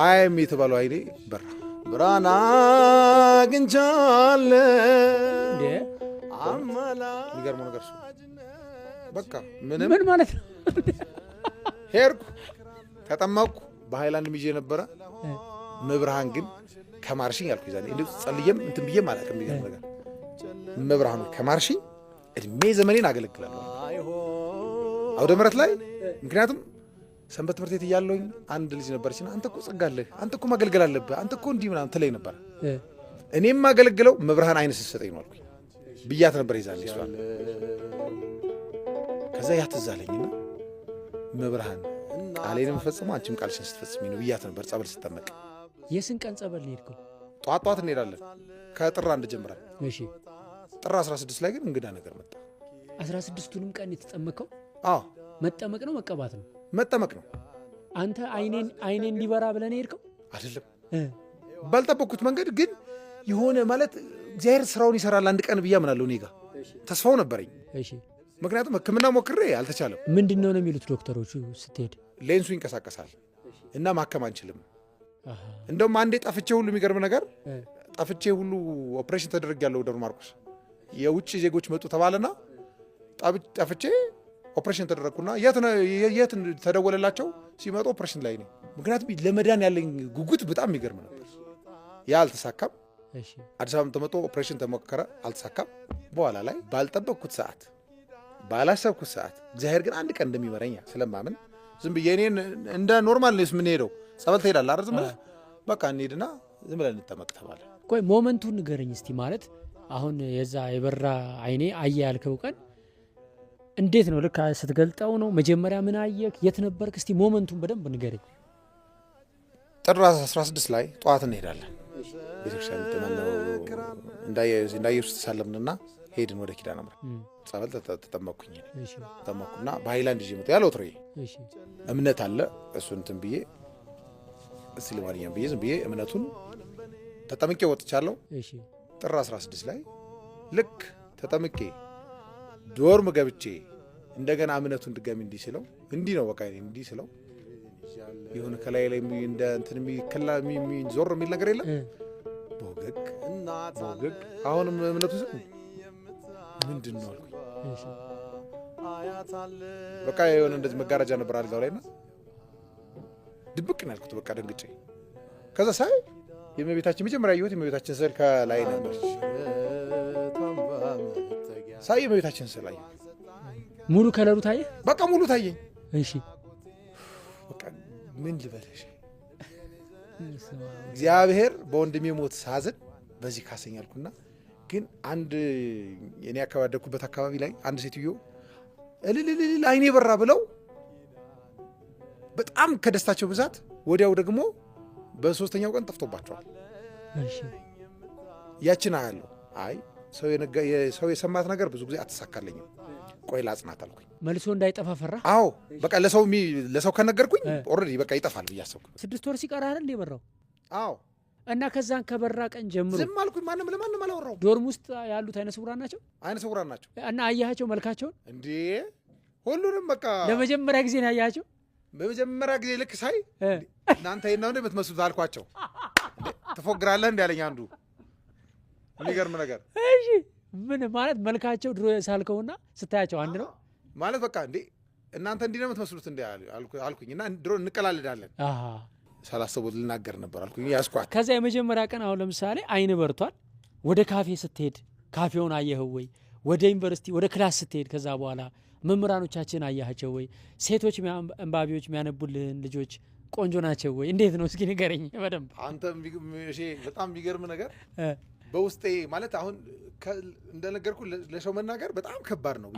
አይም የተባለው አይኔ በራ ብራና ግንቻለ አማላ ይገርም ነገር እሱ በቃ ምን ማለት ነው ሄርኩ ተጠማኩ በሃይላንድ ሚጄ ነበረ መብርሃን ግን ከማርሽኝ አልኩ ይዛኔ እንዴ ጸልየም እንትን ብዬ ማለት የሚገርም ነገር መብርሃን ከማርሽኝ እድሜ ዘመኔን አገለግላለሁ አውደ ምሕረት ላይ ምክንያቱም ሰንበት ትምህርት ቤት እያለሁኝ አንድ ልጅ ነበርችና አንተ እኮ ጸጋለህ አንተ እኮ ማገልገል አለብህ አንተ እኮ እንዲህ ምናምን ትለኝ ነበር እኔም ማገልገለው መብርሃን አይነ ስትሰጠኝ ነው አልኩኝ ብያት ነበር ይዛል ይሷል ከዛ ያተዛለኝና መብርሃን ቃሌን መፈጸም አንቺም ቃልሽን ስትፈጽሚ ነው ብያት ነበር ጸበል ስትጠመቅ የስን ቀን ጸበል ሄድከው ጧት እንሄዳለን ከጥር 1 ጀምረን እሺ ጥር 16 ላይ ግን እንግዳ ነገር መጣ 16ቱንም ቀን የተጠመቀው አዎ መጠመቅ ነው መቀባት ነው መጠመቅ ነው አንተ አይኔን ሊበራ ብለህ ሄድከው አይደለም ባልጠበቅኩት መንገድ ግን የሆነ ማለት እግዚአብሔር ስራውን ይሰራል አንድ ቀን ብያ ምናለው እኔ ጋር ተስፋው ነበረኝ እሺ ምክንያቱም ህክምና ሞክሬ አልተቻለም ምንድነው ነው የሚሉት ዶክተሮቹ ስትሄድ ሌንሱ ይንቀሳቀሳል እና ማከም አንችልም እንደውም አንዴ ጠፍቼ ሁሉ የሚገርም ነገር ጠፍቼ ሁሉ ኦፕሬሽን ተደረጋለው ደብረ ማርቆስ የውጭ ዜጎች መጡ ተባለና ጠፍቼ ኦፕሬሽን ተደረኩና የት ተደወለላቸው ሲመጡ ኦፕሬሽን ላይ ነኝ ምክንያቱም ለመዳን ያለኝ ጉጉት በጣም የሚገርም ነበር ያ አልተሳካም እሺ አዲስ አበባ ተመጦ ኦፕሬሽን ተሞከረ አልተሳካም በኋላ ላይ ባልጠበቅኩት ሰዓት ባላሰብኩት ሰዓት እግዚአብሔር ግን አንድ ቀን እንደሚመረኛ ስለማምን ዝም ብዬ እኔን እንደ ኖርማል ነው የምንሄደው ጸበል ትሄዳለህ አይደል ዝም ብለህ በቃ እንሂድና ዝም ብለን እንጠመቅ ተባለ ቆይ ሞመንቱን ንገረኝ እስቲ ማለት አሁን የዛ የበራ አይኔ አየ ያልከው ቀን እንዴት ነው ልክ ስትገልጠው ነው መጀመሪያ ምን አየክ የት ነበርክ እስቲ ሞመንቱን በደንብ ንገረኝ ጥር 16 ላይ ጧት እንሄዳለን ቤተክርስቲያን ተመነው እንዳየሱስ ተሳለምንና ሄድን ወደ ኪዳነ ምሕረት ጸበል ተጠመቅኩኝ እሺ ተጠመቅኩና በሃይላንድ ይዤ መጣ ያለው ትሮይ እሺ እምነት አለ እሱን እንትን ብዬ እስሊማንያም ብዬ ዝም ብዬ እምነቱን ተጠምቄ ወጥቻለሁ እሺ ጥር 16 ላይ ልክ ተጠምቄ ዶርም ገብቼ እንደገና እምነቱን ድጋሚ እንዲስለው እንዲ ነው በቃ እንዲ ስለው ይሁን ከላይ ላይ እንደ እንትን የሚከላ ዞር የሚል ነገር የለም ቦገግ አሁንም እምነቱ ምንድነው አልኩኝ እሺ በቃ የሆነ እንደዚህ መጋረጃ ነበር አልጋው ላይና ድብቅ ነው ያልኩት በቃ ደንግጬ ከዛ ሳይ የመቤታችን መጀመሪያ ያየሁት የመቤታችን ስዕል ከላይ ነበር ሳይ የመቤታችን ስዕል አየሁ ሙሉ ከለሩ ታየ በቃ ሙሉ ታየኝ እሺ በቃ ምን ልበልሽ እግዚአብሔር በወንድሜ ሞት ሳዝን በዚህ ካሰኛልኩና ግን አንድ የኔ አካባቢ ያደኩበት አካባቢ ላይ አንድ ሴትዮ እልልልል አይኔ በራ ብለው በጣም ከደስታቸው ብዛት ወዲያው ደግሞ በሶስተኛው ቀን ጠፍቶባቸዋል እሺ ያችን አያለው አይ ሰው የሰማት ነገር ብዙ ጊዜ አትሳካለኝም ቆይ ላጽናት አልኩኝ መልሶ እንዳይጠፋ ፈራ አዎ በቃ ለሰው ከነገርኩኝ ኦሬዲ በቃ ይጠፋል ብዬ አሰብኩ 6 ወር ሲቀር አይደል የበራው አዎ እና ከዛን ከበራ ቀን ጀምሮ ዝም አልኩኝ ለማንም አላወራው ዶርም ውስጥ ያሉት አይነ ስውራን ናቸው እና አያያቸው መልካቸውን እንዴ ሁሉንም በቃ ለመጀመሪያ ጊዜ ነው ያያቸው በመጀመሪያ ጊዜ ልክ ሳይ እናንተ ይናው እንደ የምትመስሉት አልኳቸው ተፎግራለህ እንደ ያለኝ አንዱ የሚገርም ነገር እሺ ምን ማለት መልካቸው ድሮ ሳልከውና ስታያቸው አንድ ነው ማለት በቃ እንዴ እናንተ እንዲህ ነው የምትመስሉት እንደ አልኩኝና ድሮ እንቀላልዳለን ሳላሰቡት ልናገር ነበር አልኩኝ ያስኳት ከዛ የመጀመሪያ ቀን አሁን ለምሳሌ አይን በርቷል ወደ ካፌ ስትሄድ ካፌውን አየኸው ወይ ወደ ዩኒቨርሲቲ ወደ ክላስ ስትሄድ ከዛ በኋላ መምህራኖቻችን አያቸው ወይ ሴቶች አንባቢዎች የሚያነቡልህን ልጆች ቆንጆ ናቸው ወይ እንዴት ነው እስኪ ንገረኝ በደንብ አንተ እሺ በጣም የሚገርም ነገር በውስጤ ማለት አሁን እንደነገርኩ ለሰው መናገር በጣም ከባድ ነው